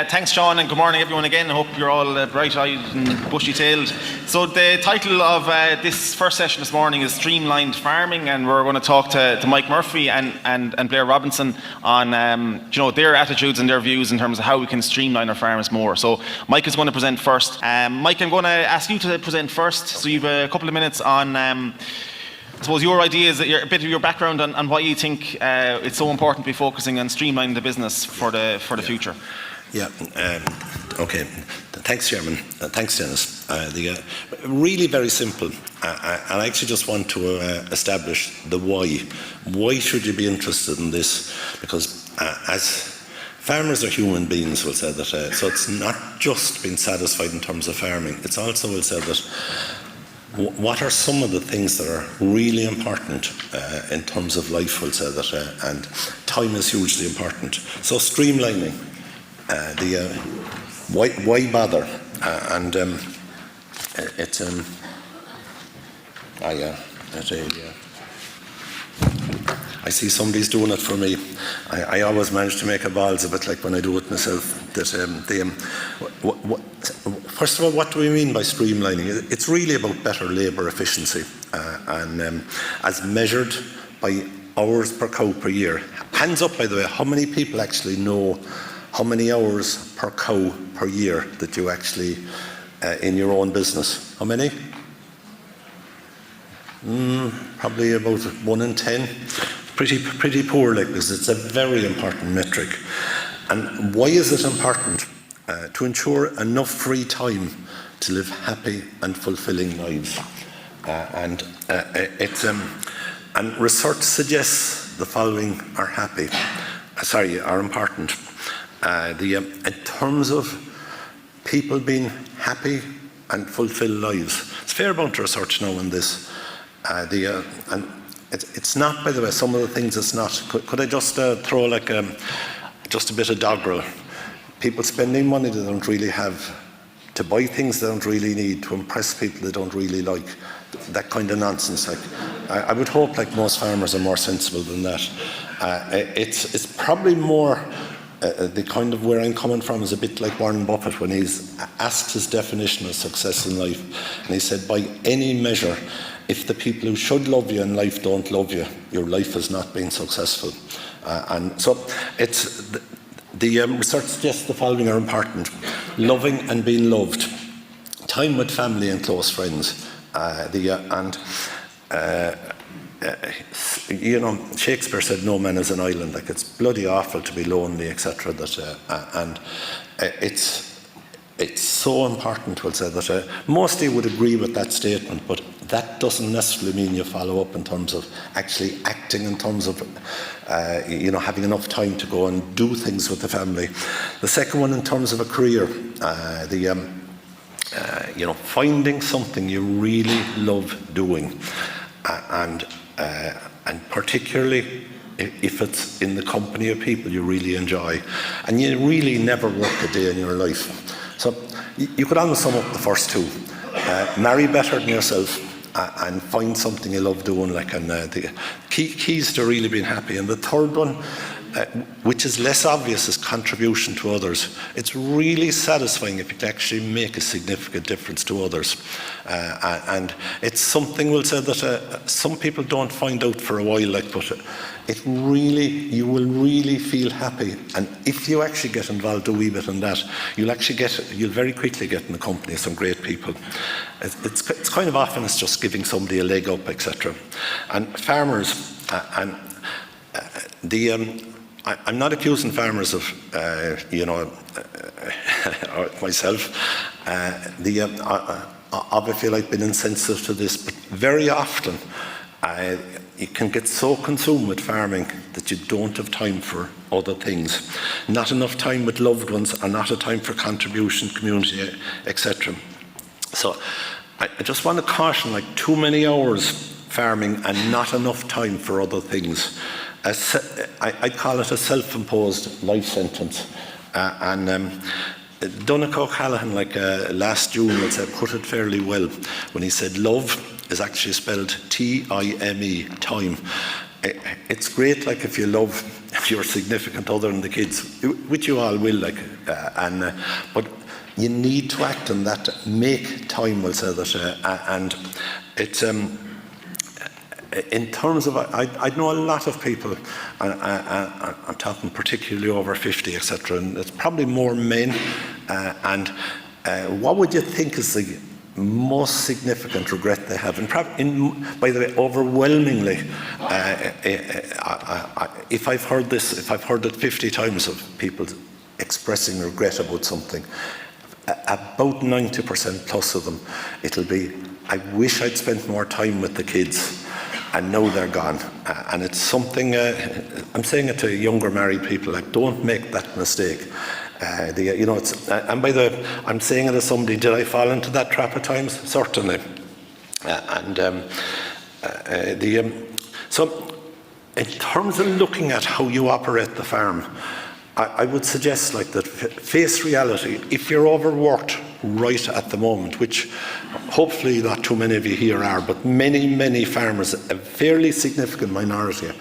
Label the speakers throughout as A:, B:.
A: Thanks, Sean, and good morning, everyone, again. I hope you're all bright-eyed and bushy-tailed. So the title of this first session this morning is Streamlined Farming, and we're going to talk to Mike Murphy and Blair Robinson on their attitudes and their views in terms of how we can streamline our farms more. So Mike is going to present first. Mike, I'm going to ask you to present first. So you have a couple of minutes on I suppose your ideas, a bit of your background on why you think it's so important to be focusing on streamlining the business for the future.
B: Yeah. Okay. Thanks, Chairman. Thanks, Dennis. Really very simple. I actually just want to establish the why. Why should you be interested in this? Because as farmers are human beings, we'll say that. So it's not just being satisfied in terms of farming. It's also, we'll say that, what are some of the things that are really important in terms of life, we'll say that, and time is hugely important. So streamlining, why bother? I see somebody's doing it for me. I always manage to make a balls a bit like when I do it myself. First of all, what do we mean by streamlining? It's really about better labour efficiency and as measured by hours per cow per year. Hands up, by the way, how many people actually know how many hours per cow per year that you actually, in your own business? How many? Probably about 1 in 10. Pretty poor, like this. It's a very important metric. And why is it important? To ensure enough free time to live happy and fulfilling lives. And research suggests the following are important. In terms of people being happy and fulfilled lives, it's a fair amount of research now on this. And it's not, by the way, some of the things it's not. Could I just throw like just a bit of doggerel? People spending money they don't really have, to buy things they don't really need, to impress people they don't really like, that kind of nonsense. Like, I would hope like most farmers are more sensible than that. It's probably more the kind of where I'm coming from is a bit like Warren Buffett when he's asked his definition of success in life, and he said, by any measure, if the people who should love you in life don't love you, your life has not been successful. And so it's the research suggests the following are important: loving and being loved, time with family and close friends, Shakespeare said no man is an island. Like, it's bloody awful to be lonely, etc. And it's so important, we'll say, that mostly would agree with that statement, but that doesn't necessarily mean you follow up in terms of actually acting, in terms of having enough time to go and do things with the family. The second one, in terms of a career, finding something you really love doing, and particularly if it's in the company of people you really enjoy, and you really never work a day in your life. So you could almost sum up the first two: marry better than yourself, and find something you love doing. The keys to really being happy. And the third one, which is less obvious, is contribution to others. It's really satisfying if you can actually make a significant difference to others. And it's something, we'll say, that some people don't find out for a while, but you will really feel happy. And if you actually get involved a wee bit in that, you'll very quickly get in the company of some great people. It's kind of often it's just giving somebody a leg up, etc. And farmers, I'm not accusing farmers of, or myself, of if you like being insensitive to this, but very often you can get so consumed with farming that you don't have time for other things. Not enough time with loved ones, and not a time for contribution, community, etc. So I just want to caution, too many hours farming and not enough time for other things. I call it a self-imposed life sentence. Donnacha O'Callaghan, last June, put it fairly well when he said love is actually spelled T-I-M-E, time. It's great, if you love if your significant other and the kids, which you all will, like, but you need to act on that. Make time, we'll say that, and it's. In terms of, I know a lot of people, I'm talking particularly over 50, etc., and it's probably more men. What would you think is the most significant regret they have? And by the way, overwhelmingly, if I've heard this, if I've heard it 50 times of people expressing regret about something, about 90% plus of them, it'll be, I wish I'd spent more time with the kids. And now they're gone. And it's something, I'm saying it to younger married people, like, don't make that mistake. And by the way, I'm saying it as somebody, did I fall into that trap at times? Certainly. So in terms of looking at how you operate the farm, I would suggest, like, that face reality. If you're overworked right at the moment, which hopefully not too many of you here are, but many farmers, a fairly significant minority,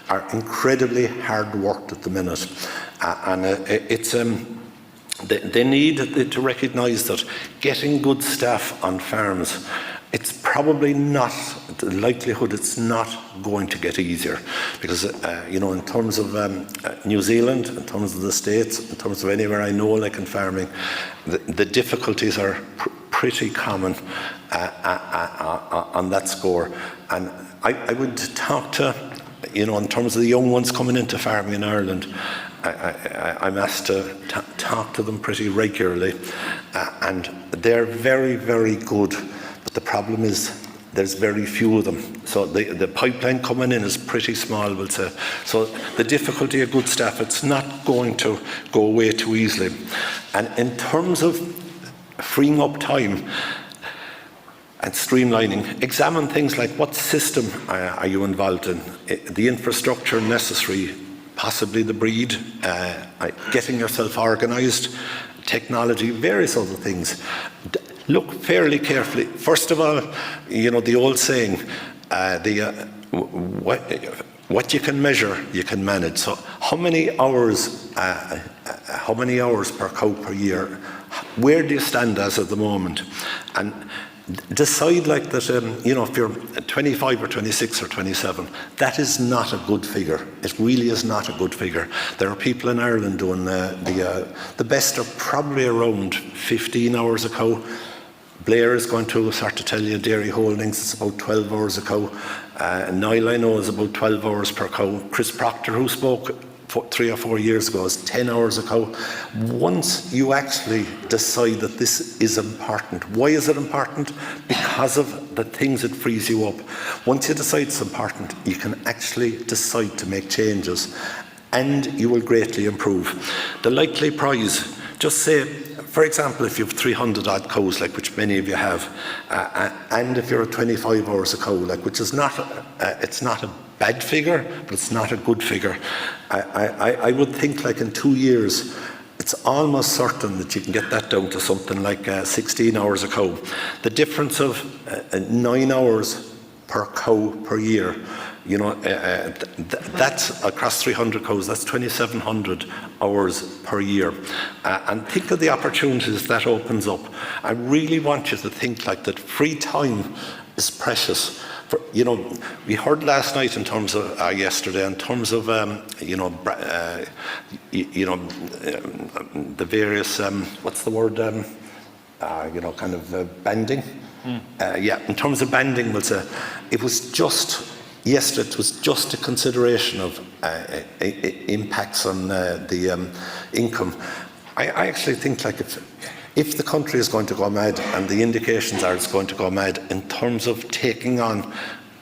B: are incredibly hard worked at the minute, and it's they need to recognise that getting good staff on farms, it's probably not, the likelihood it's not going to get easier, because in terms of New Zealand, in terms of the States, in terms of anywhere I know, like in farming, the difficulties are pretty common on that score. And I would talk to, in terms of the young ones coming into farming in Ireland, I'm asked to talk to them pretty regularly, and they're very good. But the problem is there's very few of them. So the pipeline coming in is pretty small, we'll say. So the difficulty of good staff, it's not going to go away too easily. And in terms of freeing up time and streamlining, examine things like, what system are you involved in? The infrastructure necessary, possibly the breed, getting yourself organised, technology, various other things. Look fairly carefully. First of all, the old saying, what you can measure, you can manage. So how many hours per cow per year? Where do you stand as at the moment? And decide, like, that, if you're 25 or 26 or 27, that is not a good figure. It really is not a good figure. There are people in Ireland doing the best are probably around 15 hours a cow. Blair is going to start to tell you Dairy Holdings, it's about 12 hours a cow. Niall, I know, is about 12 hours per cow. Chris Proctor, who spoke 3 or 4 years ago, is 10 hours a cow. Once you actually decide that this is important, why is it important? Because of the things it frees you up. Once you decide it's important, you can actually decide to make changes, and you will greatly improve. The likely prize, just say, for example, if you have 300 odd cows, like, which many of you have, and if you're at 25 hours a cow, like, which is not, it's not a bad figure, but it's not a good figure. I would think, like, in 2 years, it's almost certain that you can get that down to something like 16 hours a cow. The difference of 9 hours per cow per year, that's across 300 cows, that's 2,700 hours per year. And think of the opportunities that opens up. I really want you to think like that. Free time is precious. We heard last night in terms of, yesterday, in terms of, the various, what's the word, banding. In terms of banding, we'll say, it was just yesterday. It was just a consideration of impacts on the income. I actually think, like, if the country is going to go mad, and the indications are it's going to go mad in terms of taking on,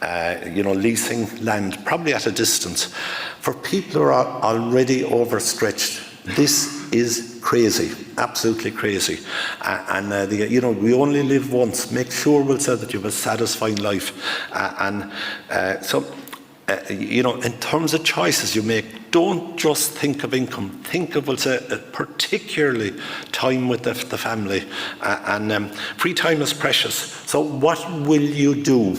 B: leasing land, probably at a distance, for people who are already overstretched, this is crazy, absolutely crazy. We only live once. Make sure, we'll say, that you have a satisfying life. In terms of choices you make, don't just think of income. Think of, we'll say, particularly time with the family. Free time is precious. So what will you do?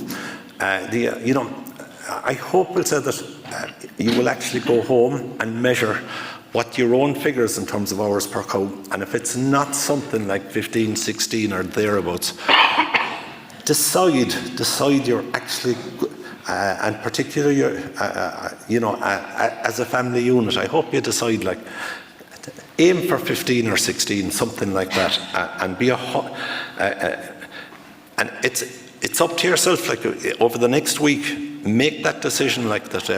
B: I hope, we'll say, that you will actually go home and measure what your own figures in terms of hours per cow, and if it's not something like 15, 16 or thereabouts, decide you're actually, and particularly as a family unit, I hope you decide, like, aim for 15 or 16, something like that, and be and it's up to yourself. Like, over the next week, make that decision, like that.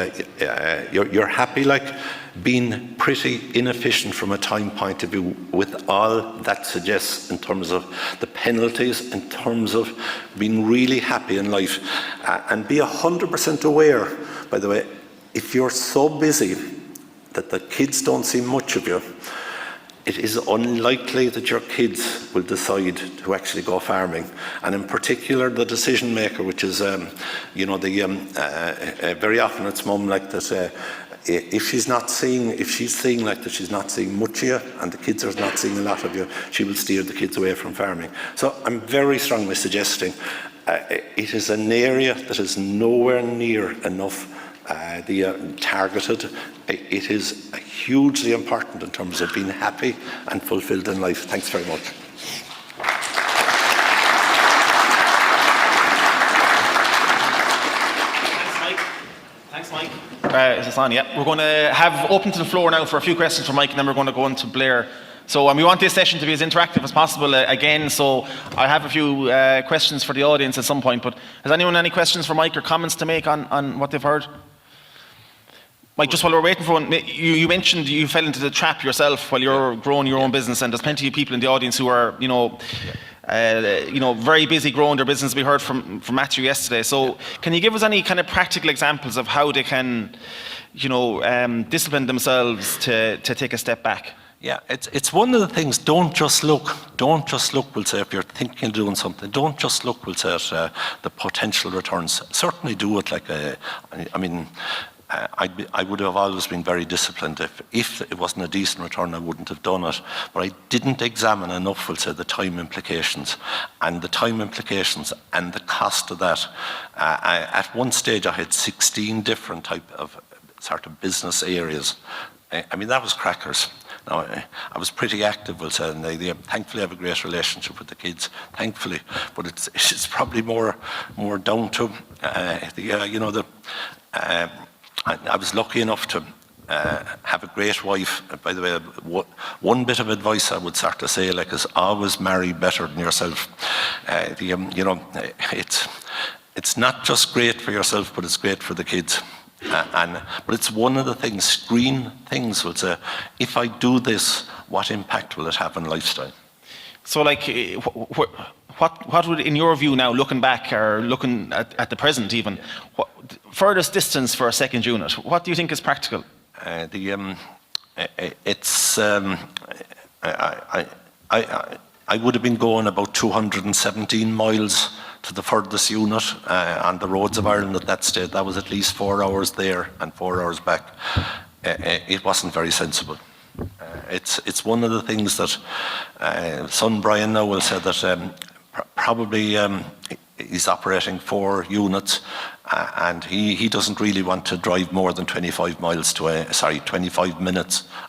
B: You're happy, like, being pretty inefficient from a time point of view, with all that suggests in terms of the penalties, in terms of being really happy in life, and be 100% aware, by the way, if you're so busy that the kids don't see much of you, it is unlikely that your kids will decide to actually go farming. And in particular, the decision maker, which is, very often it's mum, like that. If she's seeing like that, she's not seeing much of you, and the kids are not seeing a lot of you, she will steer the kids away from farming. So I'm very strongly suggesting it is an area that is nowhere near enough targeted. It is hugely important in terms of being happy and fulfilled in life. Thanks very much.
A: Thanks, Mike. Is this on? Yeah. We're going to have open to the floor now for a few questions from Mike, and then we're going to go on to Blair. So we want this session to be as interactive as possible again, so I have a few questions for the audience at some point, but has anyone any questions for Mike or comments to make on what they've heard? Mike, just while we're waiting for one, you mentioned you fell into the trap yourself while you're growing your own business, and there's plenty of people in the audience who are, very busy growing their business. We heard from Matthew yesterday. So can you give us any kind of practical examples of how they can, discipline themselves to take a step back?
B: Yeah, it's one of the things. Don't just look. We'll say, if you're thinking of doing something, don't just look. We'll say at the potential returns. Certainly do it. I would have always been very disciplined. If it wasn't a decent return, I wouldn't have done it. But I didn't examine enough, we'll say, the time implications. And the time implications and the cost of that. At one stage, I had 16 different type of sort of business areas. That was crackers. Now, I was pretty active, we'll say, and thankfully I have a great relationship with the kids, thankfully. But it's probably more down to, I was lucky enough to have a great wife. By the way, one bit of advice I would sort of say, like, is always marry better than yourself. It's not just great for yourself, but it's great for the kids. But it's one of the things, screen things, will say, if I do this, what impact will it have on lifestyle?
A: So, like, what would, in your view now, looking back or looking at the present even, furthest distance for a second unit, what do you think is practical?
B: I would have been going about 217 miles to the furthest unit on the roads of Ireland at that stage. That was at least 4 hours there and 4 hours back. It wasn't very sensible. It's one of the things that son Brian now will say that probably he's operating 4 units, and he doesn't really want to drive more than 25 minutes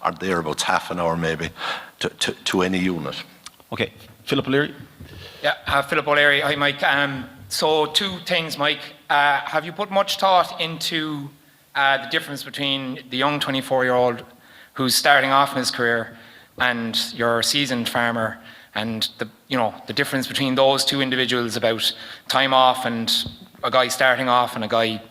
B: or thereabouts, half an hour maybe, to any unit.
A: Okay, Philip O'Leary.
C: Yeah, Philip O'Leary. Hi, Mike. So 2 things, Mike. Have you put much thought into the difference between the young 24-year-old who's starting off in his career and your seasoned farmer, and the difference between those 2 individuals about time off, and a guy starting off and a guy,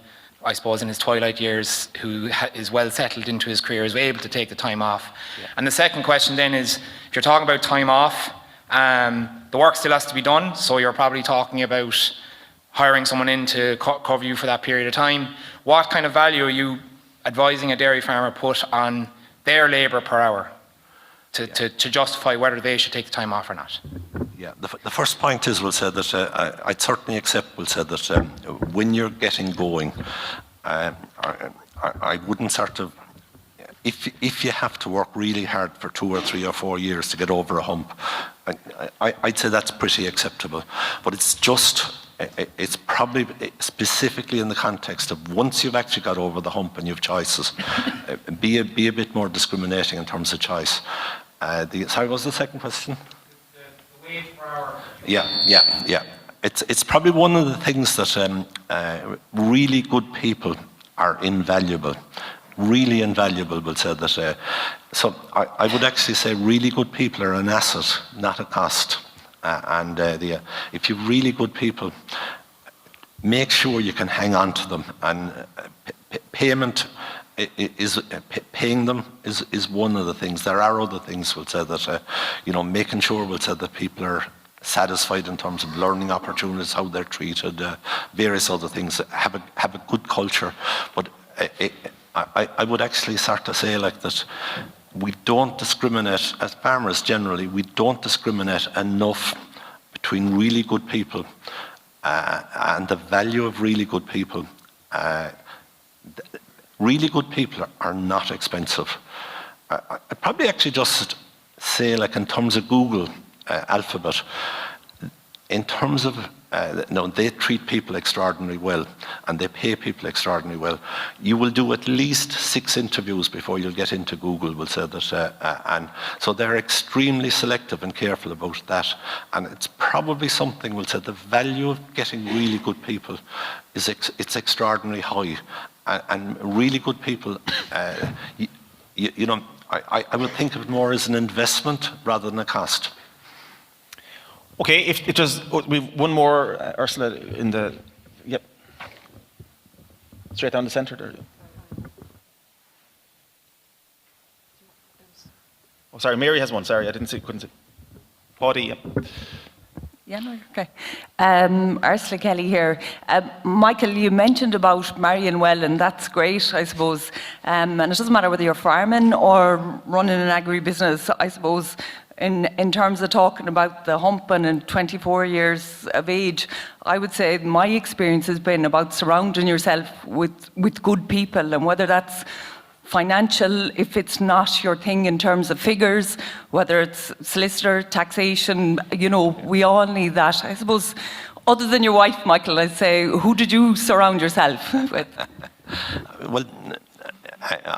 C: I suppose, in his twilight years who is well settled into his career, is able to take the time off? Yeah. And the second question then is, if you're talking about time off, the work still has to be done, so you're probably talking about hiring someone in to cover you for that period of time. What kind of value are you advising a dairy farmer put on their labour per hour to justify whether they should take the time off or not?
B: Yeah, the first point is, we'll say that I'd certainly accept, we'll say that when you're getting going, I wouldn't sort of, if you have to work really hard for 2 or 3 or 4 years to get over a hump, I'd say that's pretty acceptable. But it's just it's probably specifically in the context of once you've actually got over the hump and you've choices, be a bit more discriminating in terms of choice. Sorry, what was the second question?
C: The wage per hour.
B: Yeah. It's probably one of the things that really good people are invaluable. Really invaluable, we'll say that. So I would actually say really good people are an asset, not a cost. If you've really good people, make sure you can hang on to them. And paying them is one of the things. There are other things, we'll say that, making sure, we'll say that people are satisfied in terms of learning opportunities, how they're treated, various other things. Have a good culture, but I would actually start to say like that. We don't discriminate, as farmers generally, we don't discriminate enough between really good people and the value of really good people. Really good people are not expensive. I'd probably actually just say, like in terms of Google Alphabet, in terms of, they treat people extraordinarily well and they pay people extraordinarily well. You will do at least 6 interviews before you'll get into Google, we'll say that. And so they're extremely selective and careful about that. And it's probably something, we'll say, the value of getting really good people is it's extraordinarily high. And really good people, I would think of it more as an investment rather than a cost.
A: Okay, if it does, we've one more, Ursula, in the, yep. Straight down the centre there. Oh, sorry, Mary has one, sorry, I couldn't see. Paddy, yep.
D: Yeah, no, okay. Ursula Kelly here. Michael, you mentioned about marrying well, and that's great, I suppose. And it doesn't matter whether you're farming or running an agri-business, I suppose. In terms of talking about the hump and 24 years of age, I would say my experience has been about surrounding yourself with good people, and whether that's financial, if it's not your thing in terms of figures, whether it's solicitor, taxation, we all need that. I suppose, other than your wife, Michael, I'd say, who did you surround yourself with?
B: Well,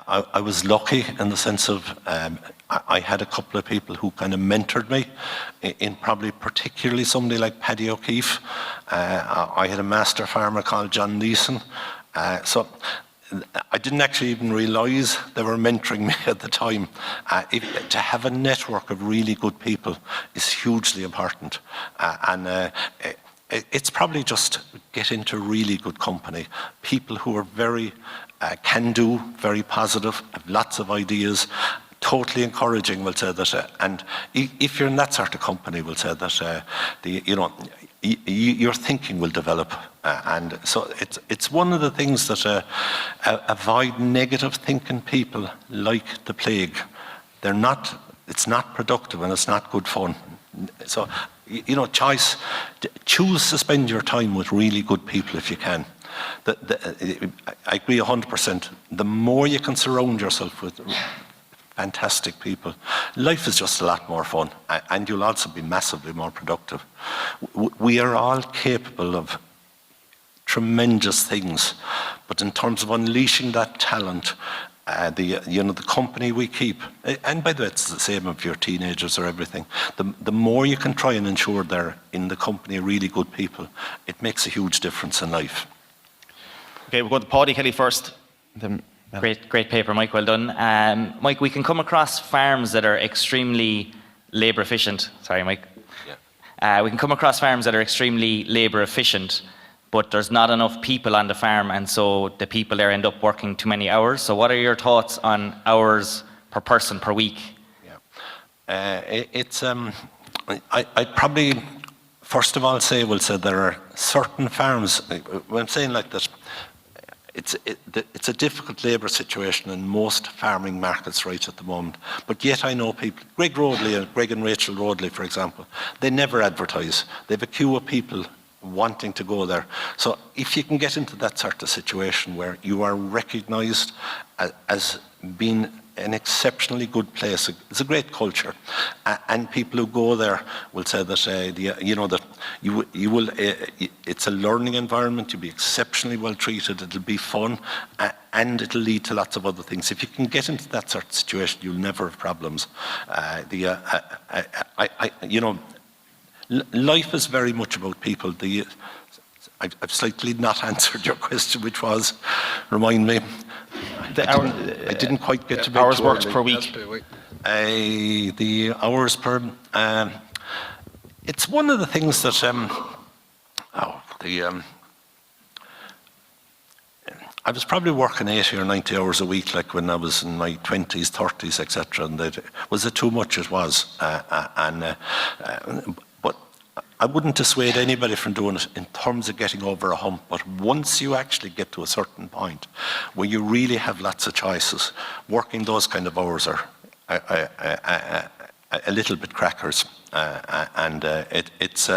B: I was lucky in the sense of I had a couple of people who kind of mentored me, in probably particularly somebody like Paddy O'Keefe. I had a master farmer called John Neeson. So I didn't actually even realise they were mentoring me at the time. To have a network of really good people is hugely important. It's probably just get into really good company. People who are very can-do, very positive, have lots of ideas, totally encouraging, we'll say that. And if you're in that sort of company, we'll say that your thinking will develop. And so it's one of the things that avoid negative thinking people like the plague. It's not productive and it's not good fun. So, choose to spend your time with really good people if you can. I agree 100%. The more you can surround yourself with fantastic people, life is just a lot more fun, and you'll also be massively more productive. We are all capable of tremendous things, but in terms of unleashing that talent, the company we keep, and by the way, it's the same if you're teenagers or everything, the more you can try and ensure they're in the company of really good people, it makes a huge difference in life.
A: Okay, we'll go to Paddy Kelly first. Then,
E: Great paper, Mike, well done. Mike, we can come across farms that are extremely labour efficient. Sorry, Mike. Yeah. We can come across farms that are extremely labour efficient, but there's not enough people on the farm, and so the people there end up working too many hours. So what are your thoughts on hours per person per week?
B: Yeah. I'd probably, first of all, say there are certain farms, when I'm saying like this, it's a difficult labour situation in most farming markets right at the moment. But yet I know people, Greg and Rachel Rodley, for example, they never advertise. They have a queue of people wanting to go there. So if you can get into that sort of situation where you are recognised as being an exceptionally good place, it's a great culture, and people who go there will say that you will. It's a learning environment. You'll be exceptionally well treated. It'll be fun, and it'll lead to lots of other things. If you can get into that sort of situation, you'll never have problems. Life is very much about people. I've slightly not answered your question, which was, remind me. I didn't quite get to
A: hours worked per week.
B: The hours per. It's one of the things that. I was probably working 80 or 90 hours a week, like when I was in my 20s, 30s, etc. And was it too much? It was. But I wouldn't dissuade anybody from doing it in terms of getting over a hump. But once you actually get to a certain point where you really have lots of choices, working those kind of hours are a little bit crackers. It's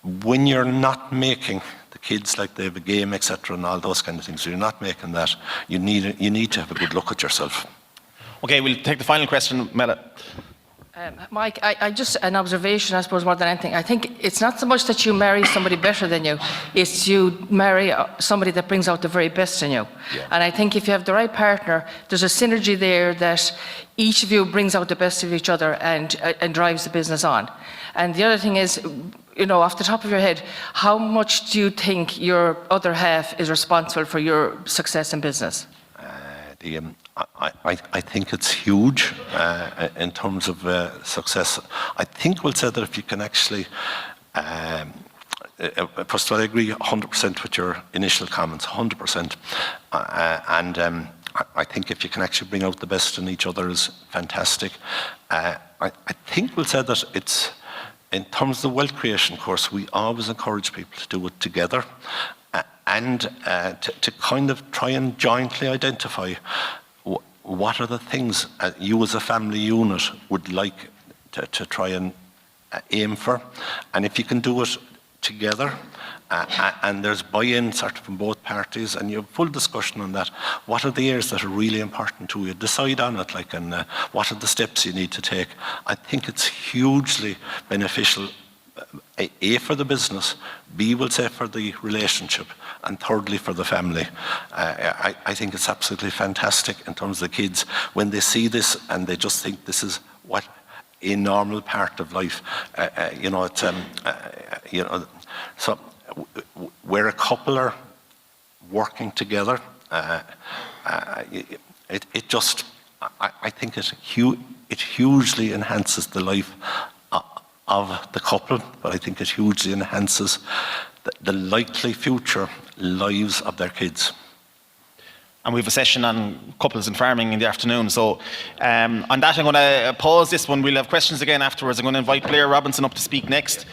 B: when you're not making the kids, like they have a game, etc., and all those kind of things, you're not making that, you need to have a good look at yourself.
A: Okay, we'll take the final question, Mela.
F: Mike, I just, an observation, I suppose, more than anything. I think it's not so much that you marry somebody better than you, it's you marry somebody that brings out the very best in you. Yeah. And I think if you have the right partner, there's a synergy there that each of you brings out the best of each other and drives the business on. And the other thing is, off the top of your head, how much do you think your other half is responsible for your success in business?
B: I think it's huge in terms of success. I think we'll say that if you can actually, first of all, I agree 100% with your initial comments, 100%. I think if you can actually bring out the best in each other is fantastic. I think we'll say that it's, in terms of the wealth creation course, we always encourage people to do it together and to kind of try and jointly identify what are the things you as a family unit would like to try and aim for. And if you can do it together, and there's buy-in sort of from both parties, and you have full discussion on that, what are the areas that are really important to you? Decide on it, and what are the steps you need to take? I think it's hugely beneficial, A, for the business, B, will say, for the relationship, and thirdly, for the family. I think it's absolutely fantastic in terms of the kids when they see this and they just think this is what a normal part of life. So where a couple are working together, I think it hugely enhances the life of the couple, but I think it hugely enhances the likely future lives of their kids.
A: And we have a session on couples and farming in the afternoon. So on that, I'm going to pause this one. We'll have questions again afterwards. I'm going to invite Blair Robinson up to speak next.